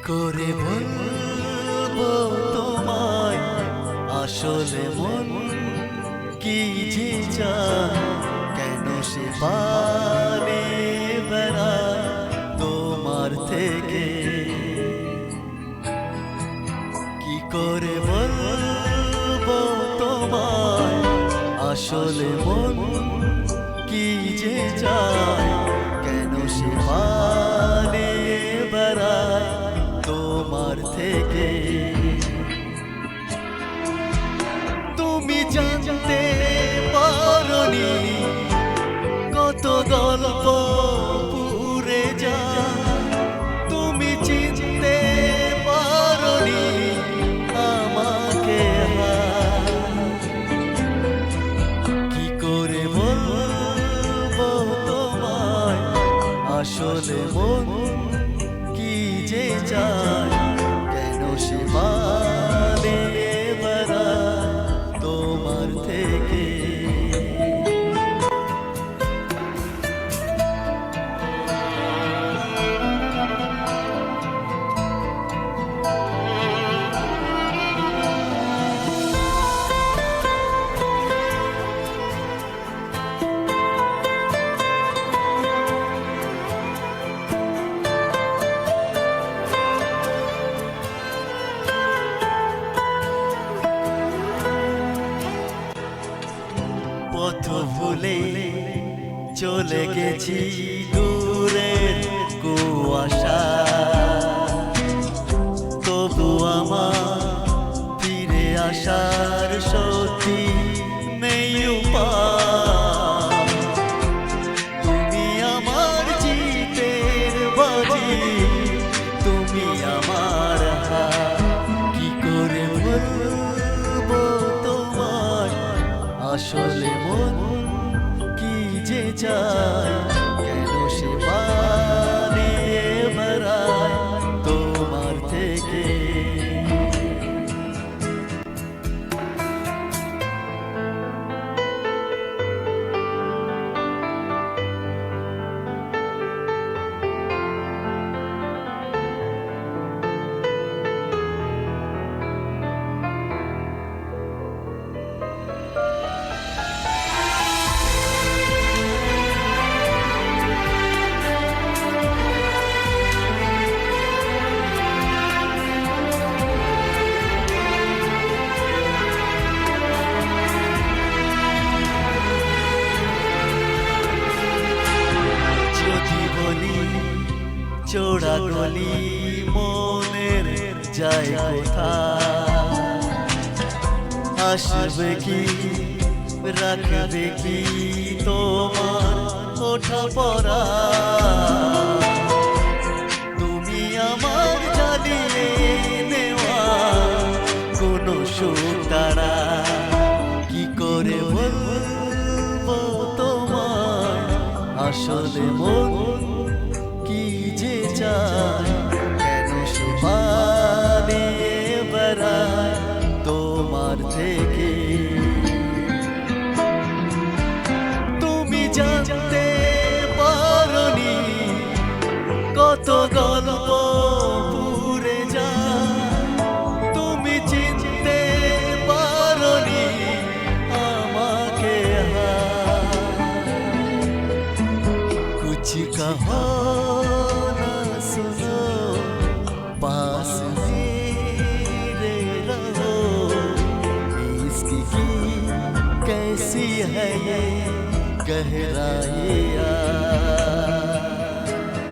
করে বলবো তোমায় আসলে মন কি যে চায়, কেন সে পারে বেড়া তোমার থেকে। কি করে বলবো তোমায় আসলে মন কি যে চায়, কেন সে পারে বেড়া তোমার থেকে। তুমি জানতে পারোনি কত গল্প পুরে যায়, তুমি চিনতে পারোনি আমাকে। কি করে বলবো তোমায় আসলে মন কি যে চায়, কেন সে পারে বেড়া তোমার থেকে। পথ ভুলে চলে গেছি দূরের কুয়াশা, তবু আমার ফিরে আসার সত্যি নেই উপায়। তুমি আমার জিতের বাজি, তুমি আমার হার। কি করে বলবো তোমায় আসলে মন কি যে চায়, কেন সে পারে বেড়ায় তোমার থেকে। চোরা গলি মনের যায় কোথায়, আসবে কি রাখবে কি তোমার ওঠা পড়া। তুমি আমার জ্বালিয়ে নেওয়া কোনো সুখ তারা। কি করে বলবো তোমায় আসলে মন কি যে চায়, কেন সে পারে বেড়ায় তোমার থেকে। তুমি জানতে পারোনি কত গল্প পুরে যায়, তুমি চিনতে পারোনি আমাকে। कुछ कहो ना सुनो, पास मेरे रहो। इश्क की कैसी है ये गहराइयाँ।